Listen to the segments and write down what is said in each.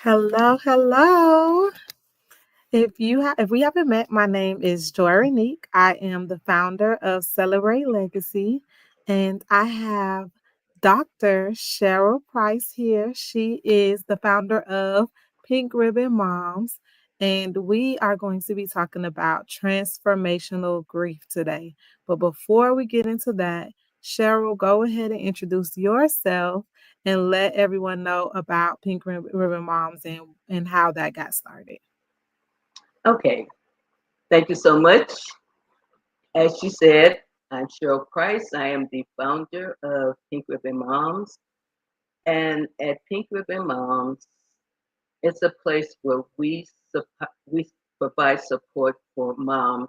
Hello, hello. If we haven't met, my name is Joi Renique. I am the founder of Celebrate Legacy, and I have Dr. Cheryl Price here. She is the founder of Pink Ribbon Moms, and we are going to be talking about transformational grief today. But before we get into that, Cheryl, go ahead and introduce yourself and let everyone know about Ribbon Moms and how that got started. Okay, thank you so much. As you said, I'm Cheryl Price. I am the founder of Pink Ribbon Moms. And at Pink Ribbon Moms, it's a place where we provide support for moms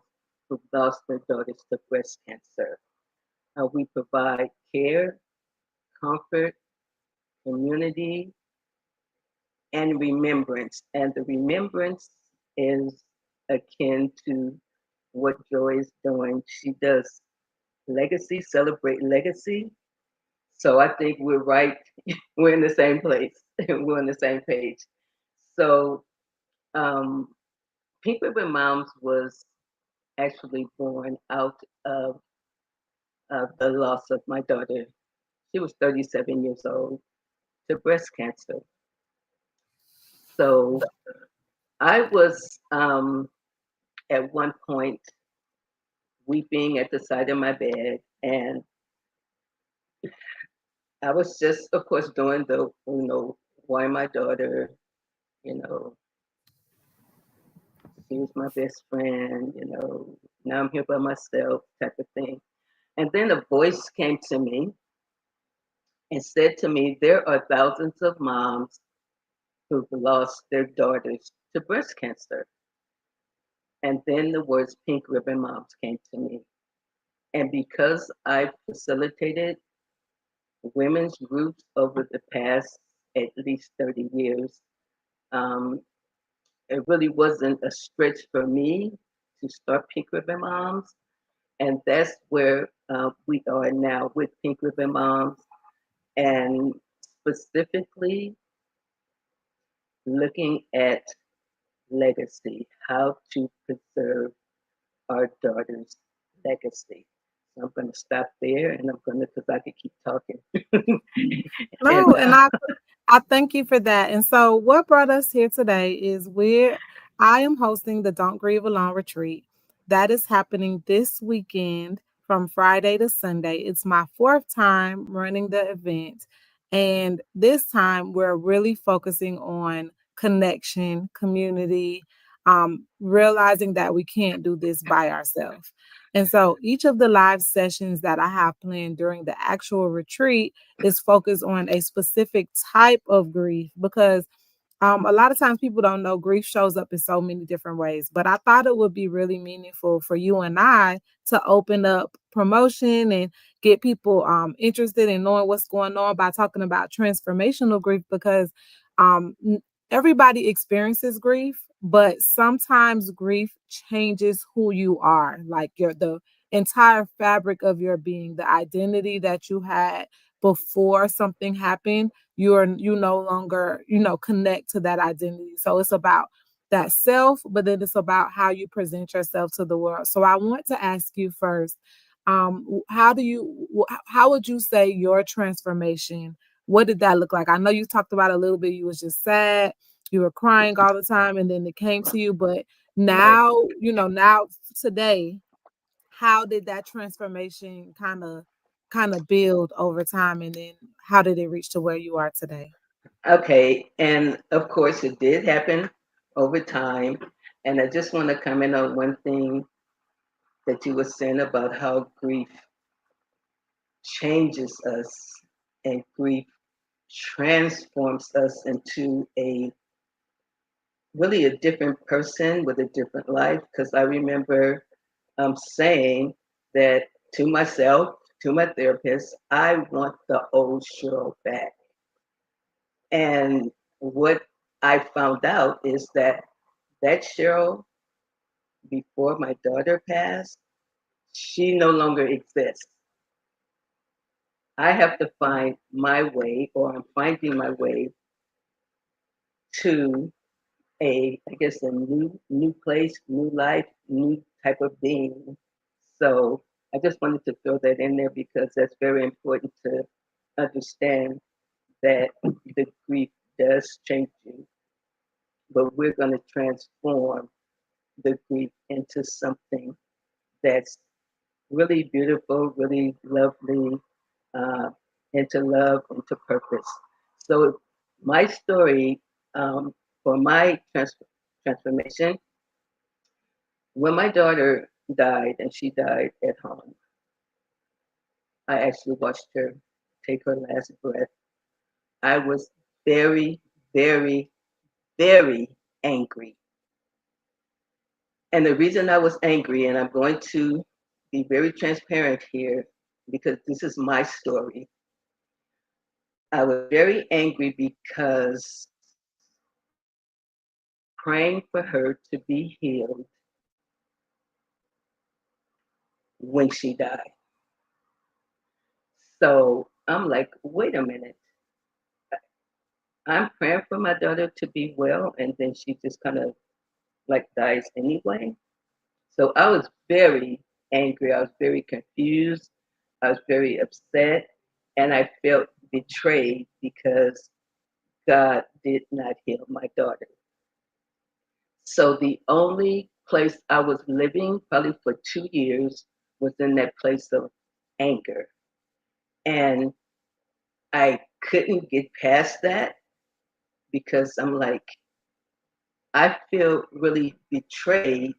who've lost their daughters to breast cancer. We provide care, comfort, community, and remembrance. And the remembrance is akin to what Joy is doing. She does legacy, celebrate legacy. So I think we're right. We're in the same place. We're on the same page. So um, Pink Ribbon Moms was actually born out of the loss of my daughter. She was 37 years old to breast cancer. So I was at one point weeping at the side of my bed, and I was just, of course, doing why my daughter, you know, she was my best friend, now I'm here by myself type of thing. And then a voice came to me and said to me, there are thousands of moms who've lost their daughters to breast cancer. And then the words Pink Ribbon Moms came to me. And because I facilitated women's groups over the past at least 30 years, um, it really wasn't a stretch for me to start Pink Ribbon Moms. And that's where we are now with Pink Ribbon Moms, and specifically looking at legacy, how to preserve our daughter's legacy. So I'm going to stop there, and I'm going to, because I could keep talking. and No, and I thank you for that. And so what brought us here today is I am hosting the Don't Grieve Alone retreat. That is happening this weekend from Friday to Sunday. It's my fourth time running the event. And this time we're really focusing on connection, community, realizing that we can't do this by ourselves. And so each of the live sessions that I have planned during the actual retreat is focused on a specific type of grief because a lot of times people don't know grief shows up in so many different ways. But I thought it would be really meaningful for you and I to open up promotion and get people interested in knowing what's going on by talking about transformational grief because everybody experiences grief, but sometimes grief changes who you are, like the entire fabric of your being, the identity that you had before something happened, you no longer, connect to that identity. So it's about that self, but then it's about how you present yourself to the world. So I want to ask you first, how would you say your transformation, what did that look like? I know you talked about a little bit, you was just sad, you were crying all the time, and then it came to you, but right. now, now today, how did that transformation kind of build over time, and then how did it reach to where you are today? Okay. And of course, it did happen over time. And I just want to comment on one thing that you were saying about how grief changes us and grief transforms us into a really a different person with a different life. Because I remember saying that to myself, to my therapist, I want the old Cheryl back. And what I found out is that Cheryl, before my daughter passed, she no longer exists. I have to find my way, or I'm finding my way to I guess, a new place, new life, new type of being. So I just wanted to throw that in there because that's very important to understand that the grief does change you, but we're going to transform the grief into something that's really beautiful, really lovely, uh, into love, into purpose. So my story for my transformation, when my daughter died, and she died at home, I actually watched her take her last breath. I was very, very, very angry. And the reason I was angry, and I'm going to be very transparent here because this is my story. I was very angry because I was praying for her to be healed when she died. So I'm like, wait a minute. I'm praying for my daughter to be well, and then she just kind of like dies anyway. So I was very angry. I was very confused. I was very upset, and I felt betrayed because God did not heal my daughter. So the only place I was living, probably for 2 years, was in that place of anger. And I couldn't get past that because I'm like, I feel really betrayed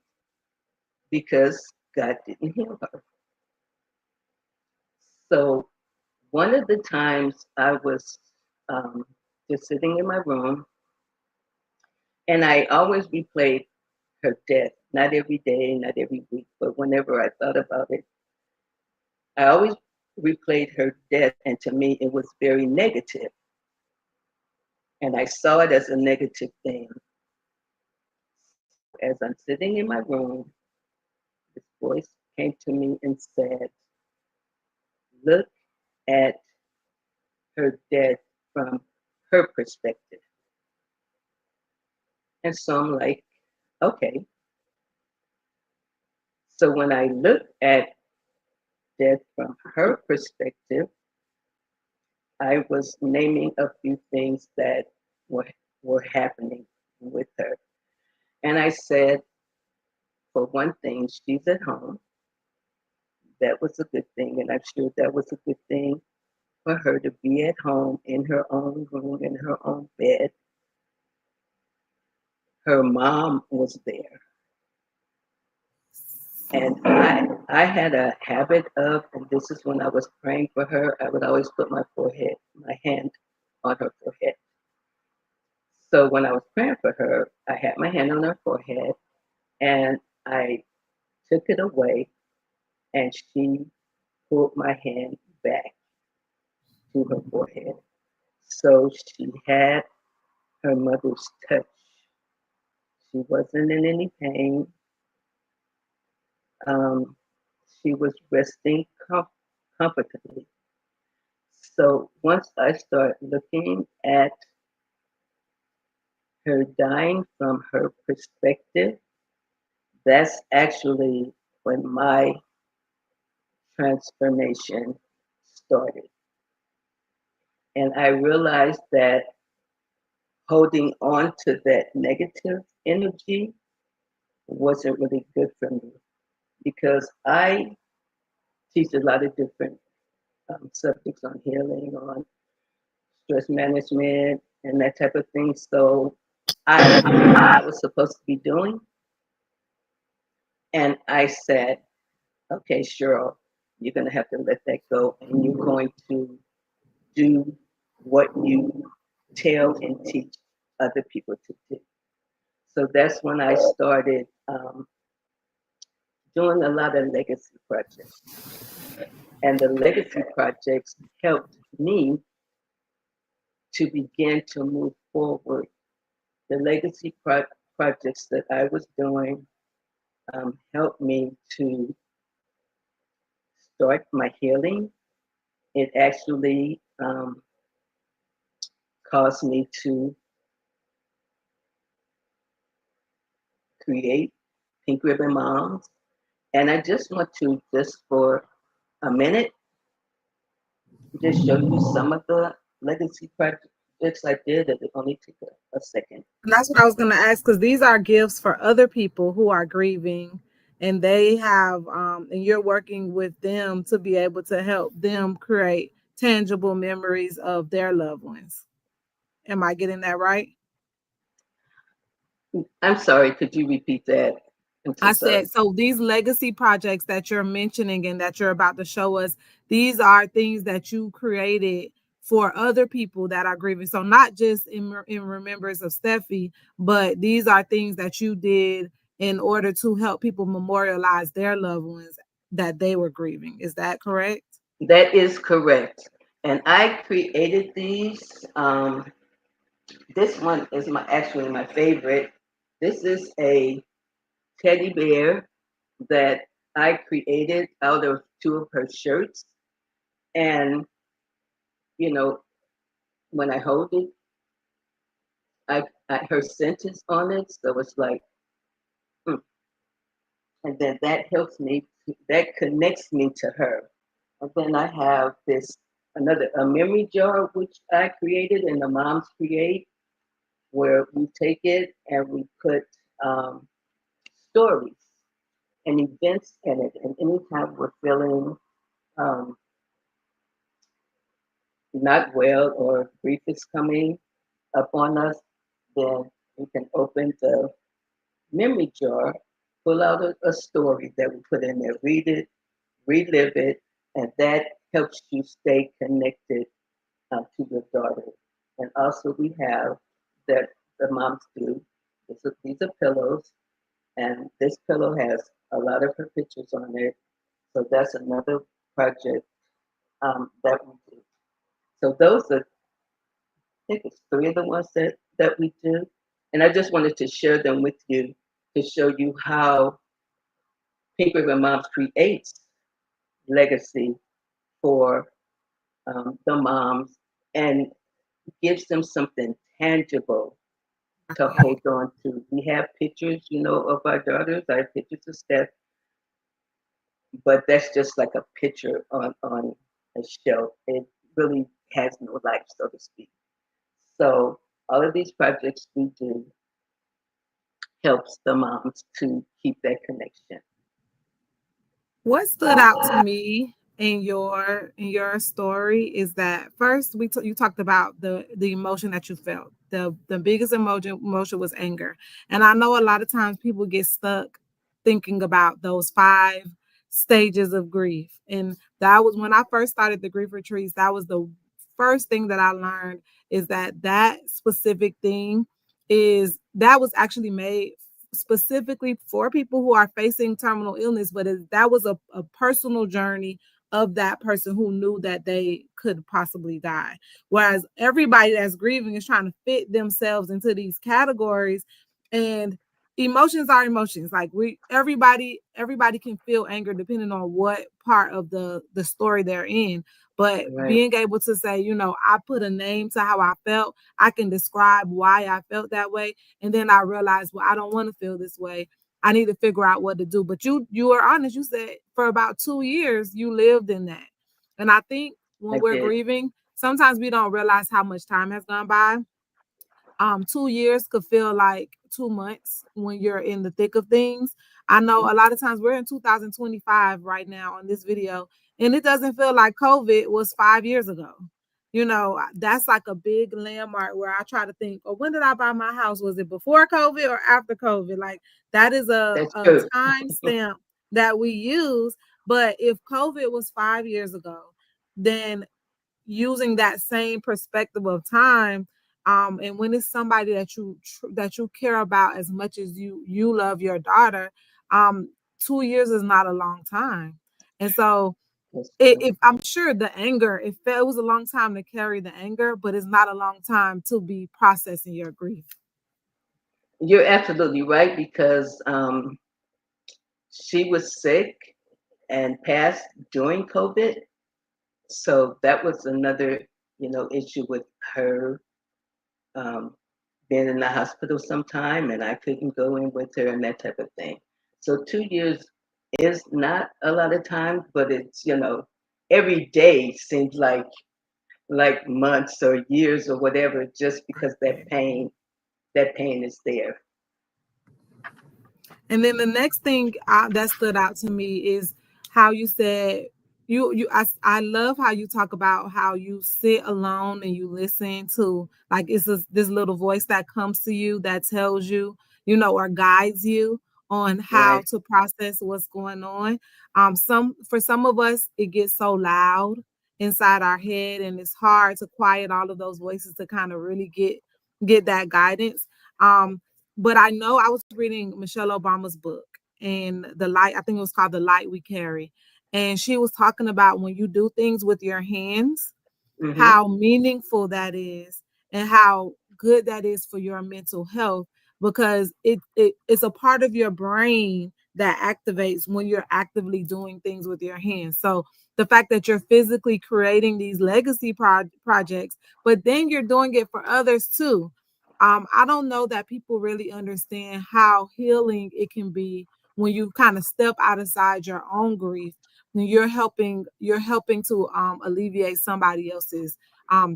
because God didn't heal her. So one of the times I was um, just sitting in my room, and I always replayed her death, not every day, not every week, but whenever I thought about it, I always replayed her death, and to me, it was very negative, and I saw it as a negative thing. So as I'm sitting in my room, this voice came to me and said, "Look at her death from her perspective." And so I'm like, okay. So when I look at death from her perspective, I was naming a few things that were, were happening with her. And I said, for one thing, she's at home. That was a good thing. And I'm sure that was a good thing for her to be at home in her own room, in her own bed. Her mom was there. And I had a habit of, and this is when I was praying for her, I would always put my hand on her forehead. So when I was praying for her, I had my hand on her forehead and I took it away and she pulled my hand back to her forehead. So she had her mother's touch. She wasn't in any pain. Um, she was resting comfortably. So once I start looking at her dying from her perspective, that's actually when my transformation started. And I realized that holding on to that negative energy wasn't really good for me because I teach a lot of different subjects on healing, on stress management, and that type of thing. So I knew what I was supposed to be doing. And I said, okay, Cheryl, you're going to have to let that go and you're going to do what you tell and teach other people to do. So that's when I started doing a lot of legacy projects. And the legacy projects helped me to begin to move forward. The legacy projects that I was doing helped me to start my healing. It actually caused me to create Pink Ribbon Moms. And I just want to, just for a minute, just show you some of the legacy projects I did. It only took a second. And that's what I was going to ask, because these are gifts for other people who are grieving, and they have, and you're working with them to be able to help them create tangible memories of their loved ones. Am I getting that right? I'm sorry, could you repeat that? I'm so I sorry. said, so these legacy projects that you're mentioning and that you're about to show us, these are things that you created for other people that are grieving. So not just in remembrance of Steffi, but these are things that you did in order to help people memorialize their loved ones that they were grieving. Is that correct? That is correct. And I created these. This one is actually my favorite. This is a teddy bear that I created out of two of her shirts. And, you know, when I hold it, her scent is on it. So it's like, mm. And then that helps me, that connects me to her. And then I have a memory jar, which I created and the moms create, where we take it and we put um, stories and events in it. And anytime we're feeling um, not well or grief is coming upon us, then we can open the memory jar, pull out a story that we put in there, read it, relive it, and that helps you stay connected to your daughter. And also, we have that the moms do. These are pillows, and this pillow has a lot of her pictures on it. So that's another project that we do. So those are, I think it's three of the ones that we do. And I just wanted to share them with you to show you how Pink Ribbon Moms creates legacy for the moms and gives them something tangible to hold on to. We have pictures, of our daughters. I have pictures of Steph, but that's just like a picture on a shelf. It really has no life, so to speak. So all of these projects we do helps the moms to keep that connection. What stood out to me in your story is that first you talked about the emotion that you felt. The biggest emotion was anger, and I know a lot of times people get stuck thinking about those 5 stages of grief, and that was when I first started the grief retreats. That was the first thing that I learned, is that specific thing is that was actually made specifically for people who are facing terminal illness, but that was a personal journey of that person who knew that they could possibly die. Whereas everybody that's grieving is trying to fit themselves into these categories, and emotions are emotions. Like everybody can feel anger depending on what part of the story they're in. But Right. being able to say, I put a name to how I felt, I can describe why I felt that way, and then I realized, well, I don't want to feel this way. I need to figure out what to do. But you were honest. You said for about 2 years you lived in that. And I think when I we're did. grieving, sometimes we don't realize how much time has gone by. 2 years could feel like 2 months when you're in the thick of things. I know a lot of times we're in 2025 right now on this video, and it doesn't feel like COVID was 5 years ago. That's like a big landmark where I try to think, oh, when did I buy my house? Was it before COVID or after COVID? Like that is That's a true. time stamp that we use. But if COVID was 5 years ago, then using that same perspective of time, and when it's somebody that you care about as much as you love your daughter, um 2 years is not a long time. And so That's it, true. if I'm sure the anger, it was a long time to carry the anger, but it's not a long time to be processing your grief. You're absolutely right because she was sick and passed during COVID. So that was another, issue with her um, been in the hospital sometime and I couldn't go in with her and that type of thing. So 2 years is not a lot of time, but it's, every day seems like months or years or whatever, just because that pain is there. And then the next thing that stood out to me is how you said I love how you talk about how you sit alone and you listen to, like, it's this little voice that comes to you that tells you, or guides you on how Right. to process what's going on. For some of us it gets so loud inside our head, and it's hard to quiet all of those voices to kind of really get that guidance. But I know I was reading Michelle Obama's book, and I think it was called The Light We Carry. And she was talking about when you do things with your hands, Hmm. how meaningful that is and how good that is for your mental health, because it's a part of your brain that activates when you're actively doing things with your hands. So the fact that you're physically creating these legacy projects, but then you're doing it for others too. I don't know that people really understand how healing it can be when you kind of step outside your own grief. You're helping to alleviate somebody else's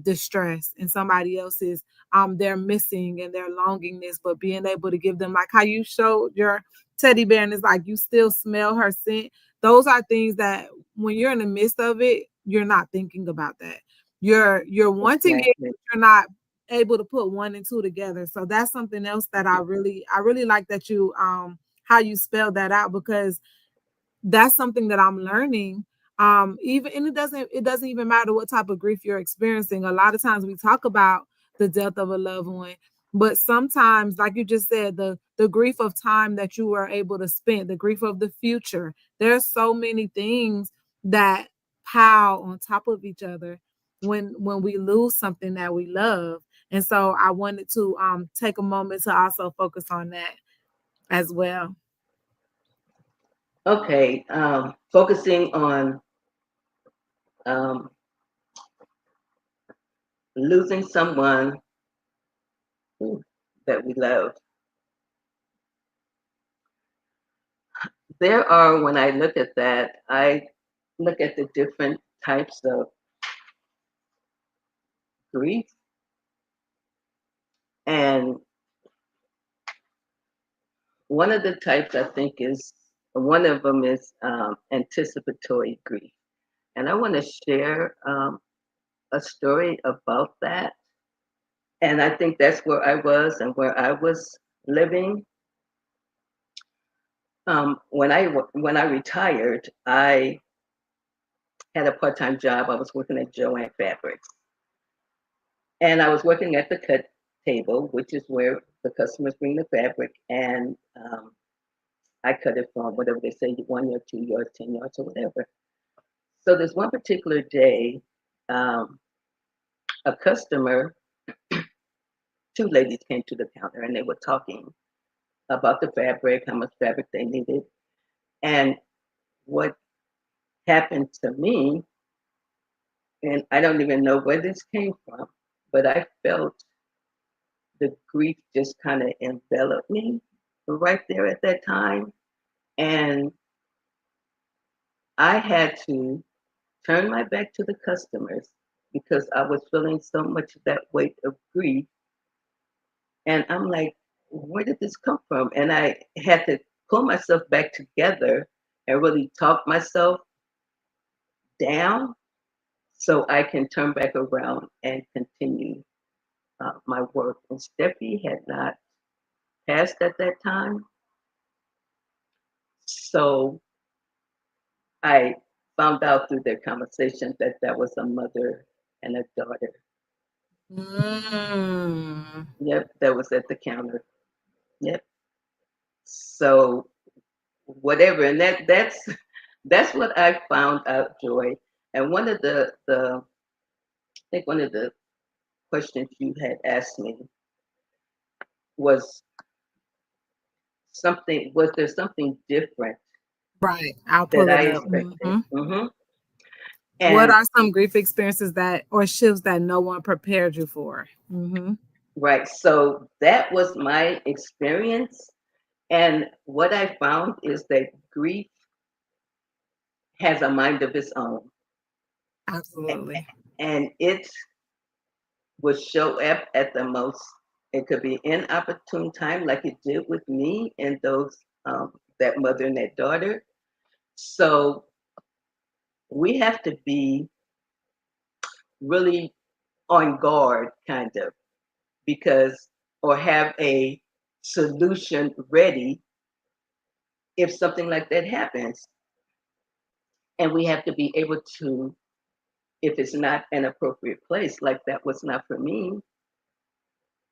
distress and somebody else's their missing and their longingness, but being able to give them, like how you showed your teddy bear and it's like you still smell her scent. Those are things that when you're in the midst of it, you're not thinking about that. You're wanting it, Exactly. but you're not able to put one and two together. So that's something else that I really like that you how you spelled that out, because that's something that I'm learning. Even and it doesn't even matter what type of grief you're experiencing. A lot of times we talk about the death of a loved one, but sometimes, like you just said, the grief of time that you were able to spend, the grief of the future. There's so many things that pile on top of each other when we lose something that we love. And so I wanted to take a moment to also focus on that as well. Okay. Focusing on um, losing someone that we love. When I look at that, I look at the different types of grief. And one of the types I think one of them is anticipatory grief. And I want to share a story about that. And I think that's where I was and where I was living. When I retired, I had a part-time job. I was working at Joanne Fabrics, and I was working at the cut table, which is where the customers bring the fabric, and I cut it from whatever they say, 1 yard, 2 yards, 10 yards, or whatever. So this one particular day, um, a customer, two ladies came to the counter, and they were talking about the fabric, how much fabric they needed, and what happened to me, and I don't even know where this came from, but I felt the grief just kind of enveloped me right there at that time. And I had to turn my back to the customers because I was feeling so much of that weight of grief. And I'm like, where did this come from? And I had to pull myself back together and really talk myself down so I can turn back around and continue my work. And Steffi had not passed at that time. So I found out through their conversation that that was a mother and a daughter. Mm. Yep, that was at the counter. Yep. So whatever, and that's what I found out, Joy. And one of the I think one of the questions you had asked me was was there something different Right. I'll that pull I it up. expected? What And are some grief experiences that or shifts that no one prepared you for? right. So that was my experience. And what I found is that grief has a mind of its own. Absolutely. And it will show up at the most, it could be inopportune time, like it did with me and those, that mother and that daughter. So we have to be really on guard, kind of, because, or have a solution ready if something like that happens. And we have to be able to, if it's not an appropriate place, like that was not for me.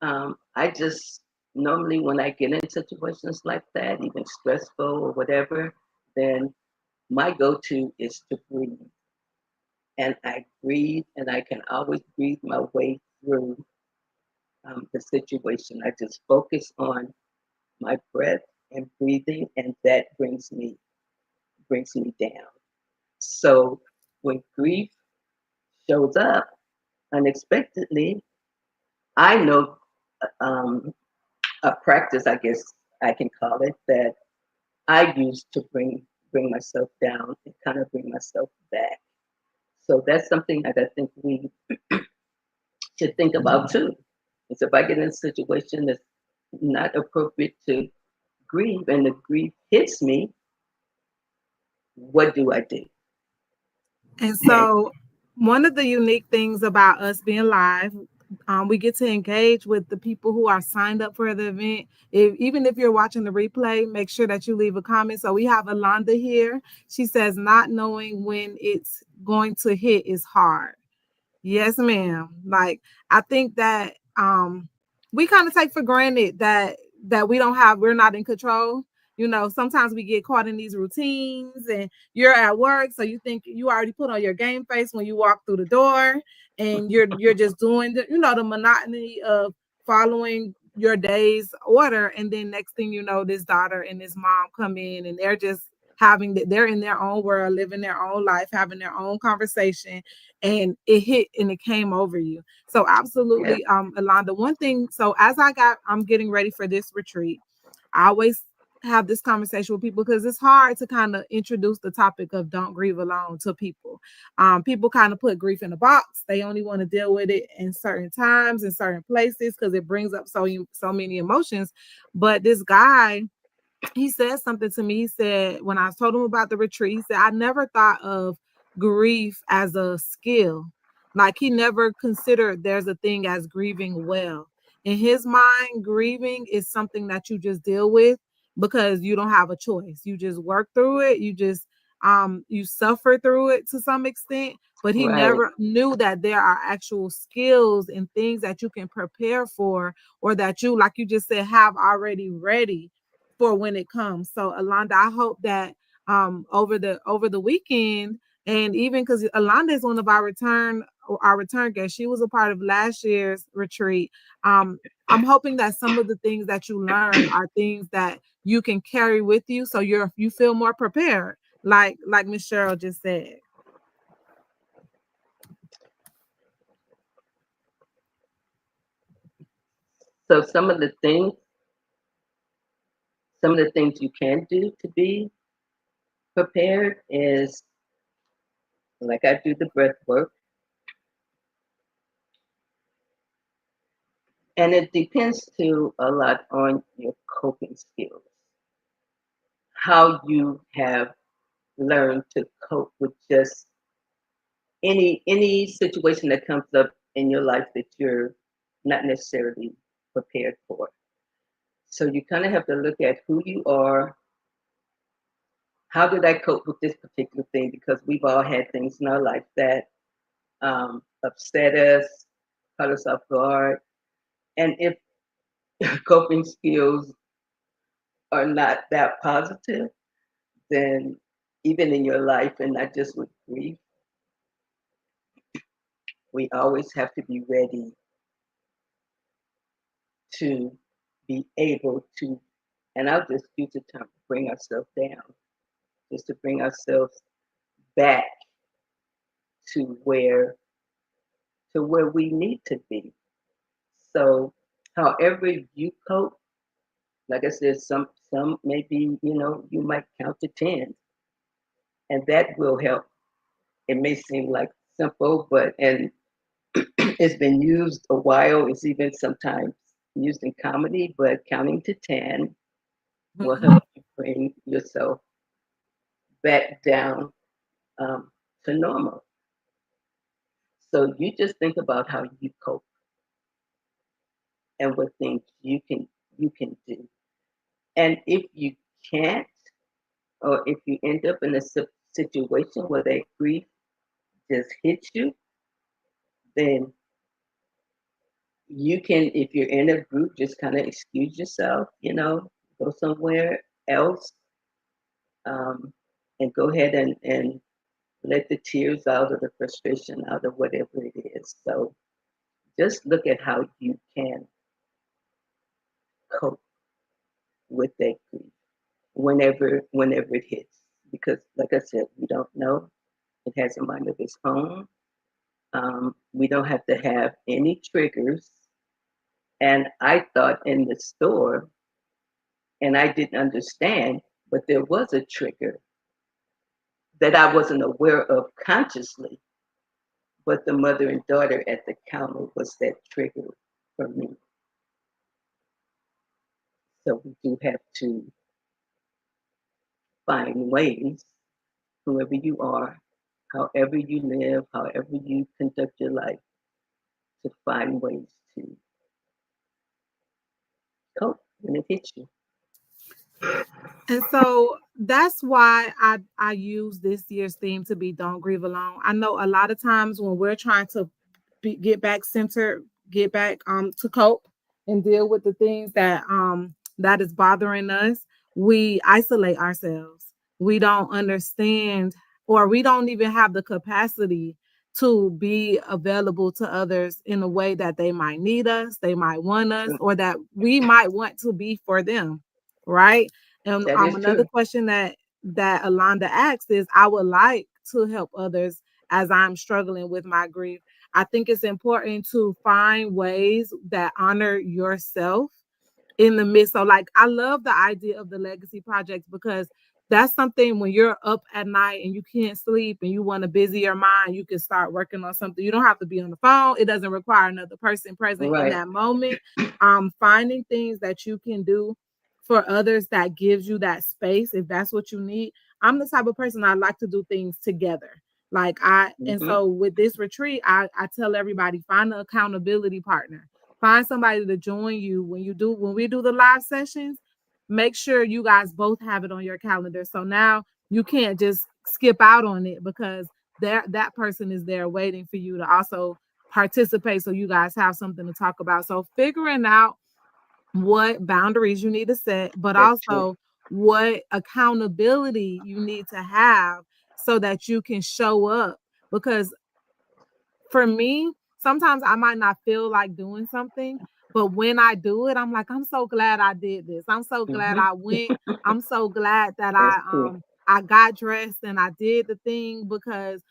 I just normally, when I get in situations like that, even stressful or whatever, then my go to is to breathe. And I breathe, and I can always breathe my way through the situation. I just focus on my breath and breathing, and that brings me down. So when grief shows up unexpectedly, I know, um, a practice, I guess I can call it, that I use to bring myself down and kind of bring myself back. So that's something that I think we should think about too. Is if I get in a situation that's not appropriate to grieve and the grief hits me, what do I do? And And so, one of the unique things about us being live, we get to engage with the people who are signed up for the event. Even if you're watching the replay, make sure that you leave a comment. So, we have Alonda here. She says, not knowing when it's going to hit is hard. Yes, ma'am. Like I think that we kind of take for granted that we're not in control. You know, sometimes we get caught in these routines and you're at work, so you think you already put on your game face when you walk through the door and you're just doing the monotony of following your day's order. And then next thing you know, this daughter and this mom come in and they're just they're in their own world, living their own life, having their own conversation, and it hit and it came over you. So yeah, absolutely, Alonda, one thing, so I'm getting ready for this retreat, I always have this conversation with people because it's hard to kind of introduce the topic of don't grieve alone to people. People kind of put grief in a box. They only want to deal with it in certain times, in certain places, because it brings up so many emotions. But this guy, he said something to me. He said, when I told him about the retreat, he said, I never thought of grief as a skill. Like he never considered there's a thing as grieving well. In his mind, grieving is something that you just deal with because you don't have a choice. You just work through it. You suffer through it to some extent, but he right. never knew that there are actual skills and things that you can prepare for, or that you, like you just said, have already ready for when it comes. So Alonda, I hope that over the weekend, and even because Alonda is one of our return guests, she was a part of last year's retreat. I'm hoping that some of the things that you learn are things that you can carry with you, so you feel more prepared. Like Miss Cheryl just said. So some of the things you can do to be prepared is, like, I do the breath work, and it depends too a lot on your coping skills, how you have learned to cope with just any situation that comes up in your life that you're not necessarily prepared for. So you kind of have to look at who you are. How did I cope with this particular thing? Because we've all had things in our life that, upset us, caught us off guard. And if coping skills are not that positive, then even in your life and not just with grief, we always have to be ready to be able to, and I'll just use the term, bring ourselves down, just to bring ourselves back to where we need to be. So However you cope, like I said, some maybe, you might count to 10, and that will help. It may seem like simple, but and it's been used a while. It's even sometimes used in comedy, but counting to 10 will Mhm. help you bring yourself back down to normal. So you just think about how you cope and what things you can do. And if you can't, or if you end up in a situation where that grief just hits you, then you can, if you're in a group, just kind of excuse yourself, go somewhere else, um, and go ahead and let the tears out or the frustration out or whatever it is. So just look at how you can cope with that grief whenever it hits. Because like I said, we don't know. It has a mind of its own. We don't have to have any triggers. And I thought in the store, and I didn't understand, but there was a trigger that I wasn't aware of consciously. But the mother and daughter at the counter was that trigger for me. So we do have to find ways, whoever you are, however you live, however you conduct your life, to find ways to cope when it hits you. And so that's why I use this year's theme to be "Don't Grieve Alone." I know a lot of times when we're trying to get back centered, get back to cope and deal with the things that is bothering us, we isolate ourselves. We don't understand, or we don't even have the capacity to be available to others in a way that they might need us, they might want us, True. or that we might want to be for them, right? And That is another true. question that Alonda asked is, I would like to help others as I'm struggling with my grief. I think it's important to find ways that honor yourself in the midst. So, like, I love the idea of the legacy projects because that's something when you're up at night and you can't sleep and you want to busy your mind, you can start working on something. You don't have to be on the phone. It doesn't require another person present in Right. that moment. Finding things that you can do for others that gives you that space, if that's what you need. I'm the type of person I like to do things together. And Hmm. so with this retreat, I tell everybody, find an accountability partner. Find somebody to join you when we do the live sessions. Make sure you guys both have it on your calendar. So now you can't just skip out on it because that person is there waiting for you to also participate. So you guys have something to talk about. So figuring out what boundaries you need to set, but That's true. also what accountability you need to have so that you can show up. Because for me, sometimes I might not feel like doing something, but when I do it, I'm like, I'm so glad I did this. I'm so glad Hmm. I went. I'm so glad that That's true. I got dressed and I did the thing because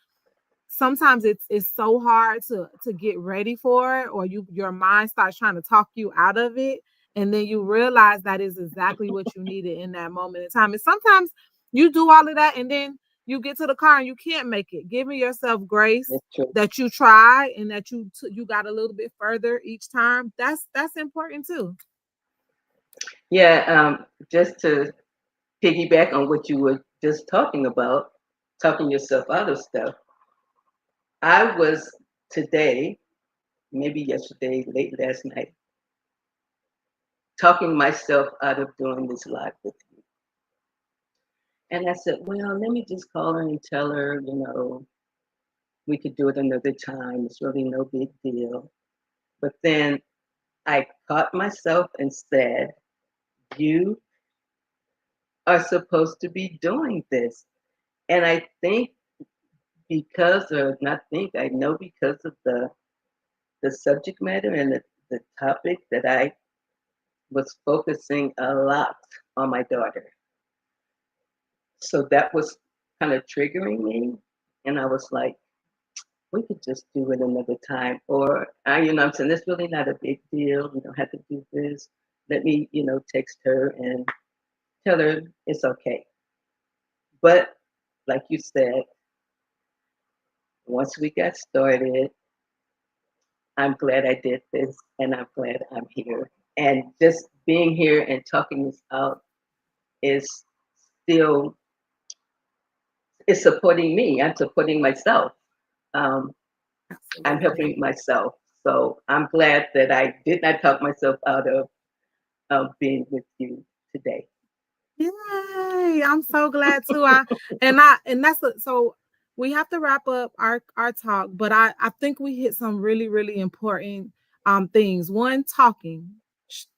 sometimes it's so hard to get ready for it, or your mind starts trying to talk you out of it, and then you realize that is exactly what you needed in that moment in time. And sometimes you do all of that and then you get to the car and you can't make it. Giving yourself grace That's true. that you try and that you got a little bit further each time, that's important too. Yeah. Just to piggyback on what you were just talking about, talking yourself out of stuff. I was today, maybe yesterday, late last night, talking myself out of doing this live with you. And I said, well, let me just call her and tell her, we could do it another time. It's really no big deal. But then I caught myself and said, you are supposed to be doing this. And I think because, or not think, I know because of the subject matter and the topic that I was focusing a lot on my daughter. So that was kind of triggering me. And I was like, we could just do it another time. Or, I'm saying, it's really not a big deal. We don't have to do this. Let me, text her and tell her it's okay. But like you said, once we got started, I'm glad I did this and I'm glad I'm here. And just being here and talking this out is still is supporting me. I'm supporting myself. Um, I'm Absolutely. helping myself. So I'm glad that I did not talk myself out of being with you today. Yay! I'm so glad too. And that's so we have to wrap up our talk, but I think we hit some really really important things. One, talking,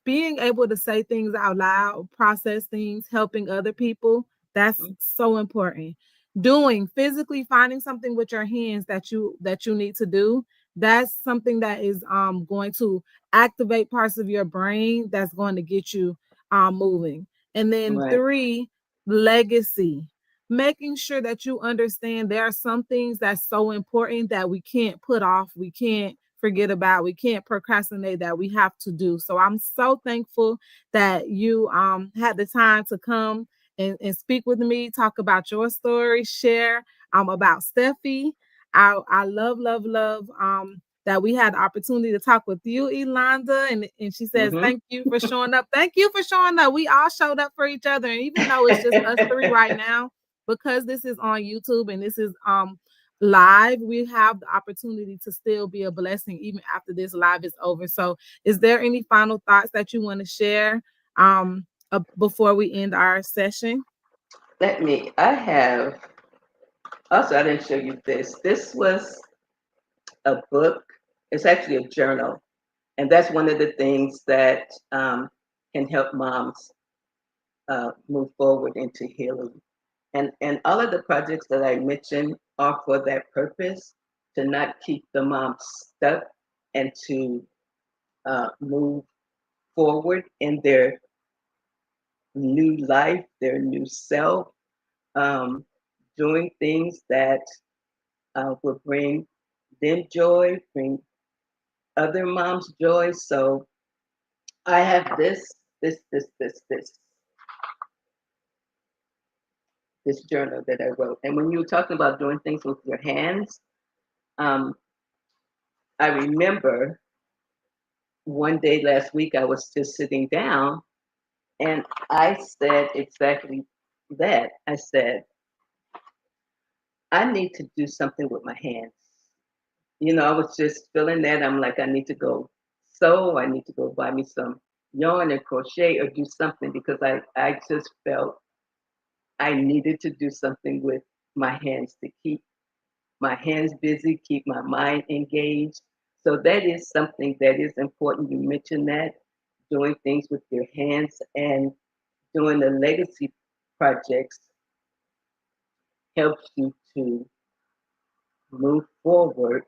being able to say things out loud, process things, helping other people. That's so important. Doing, physically finding something with your hands that you need to do. That's something that is going to activate parts of your brain that's going to get you moving. And then Right, three, legacy. Making sure that you understand there are some things that's so important that we can't put off, we can't forget about, we can't procrastinate, that we have to do. So I'm so thankful that you had the time to come and speak with me, talk about your story, share about Steffi. I love, love, love that we had the opportunity to talk with you, Elonda. And she says, mm-hmm. thank you for showing up. Thank you for showing up. We all showed up for each other. And even though it's just us three right now, because this is on YouTube and this is live, we have the opportunity to still be a blessing even after this live is over. So is there any final thoughts that you want to share before we end our session? I have, also, I didn't show you this. This was a book, it's actually a journal. And that's one of the things that can help moms move forward into healing. And all of the projects that I mentioned are for that purpose, to not keep the mom stuck and to move forward in their new life, their new self, um, doing things that will bring them joy, bring other moms joy. So I have this journal that I wrote. And when you were talking about doing things with your hands, um, I remember one day last week I was just sitting down and I said exactly that. I said, I need to do something with my hands. I was just feeling that. I'm like, I need to go sew, I need to go buy me some yarn and crochet or do something, because I just felt I needed to do something with my hands to keep my hands busy, keep my mind engaged. So that is something that is important. You mentioned that, doing things with your hands and doing the legacy projects helps you to move forward,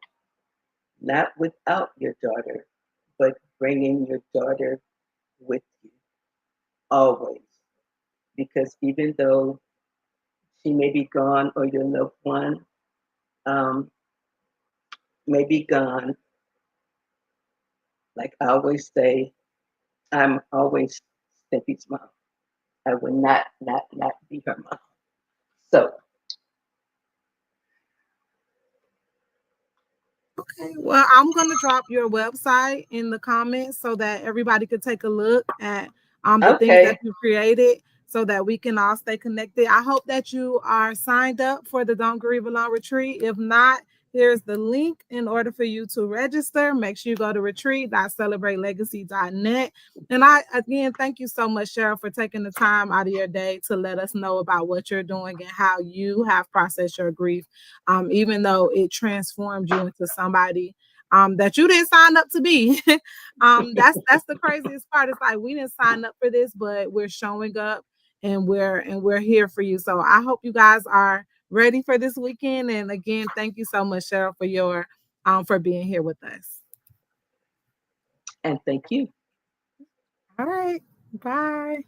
not without your daughter, but bringing your daughter with you always. Because even though she may be gone, or your loved one um, may be gone, like I always say, I'm always Steffi's mom. I will not be her mom. So Okay, well, I'm gonna drop your website in the comments so that everybody could take a look at the things that okay, you created so that we can all stay connected. I hope that you are signed up for the Don't Grieve Alone retreat. If not, here's the link in order for you to register. Make sure you go to retreat.celebratelegasi.net. And I again thank you so much, Cheryl, for taking the time out of your day to let us know about what you're doing and how you have processed your grief, even though it transformed you into somebody that you didn't sign up to be. That's the craziest part. It's like we didn't sign up for this, but we're showing up and we're here for you. So I hope you guys are ready for this weekend. And again, thank you so much, Cheryl, for your for being here with us. and thank you. All right. Bye.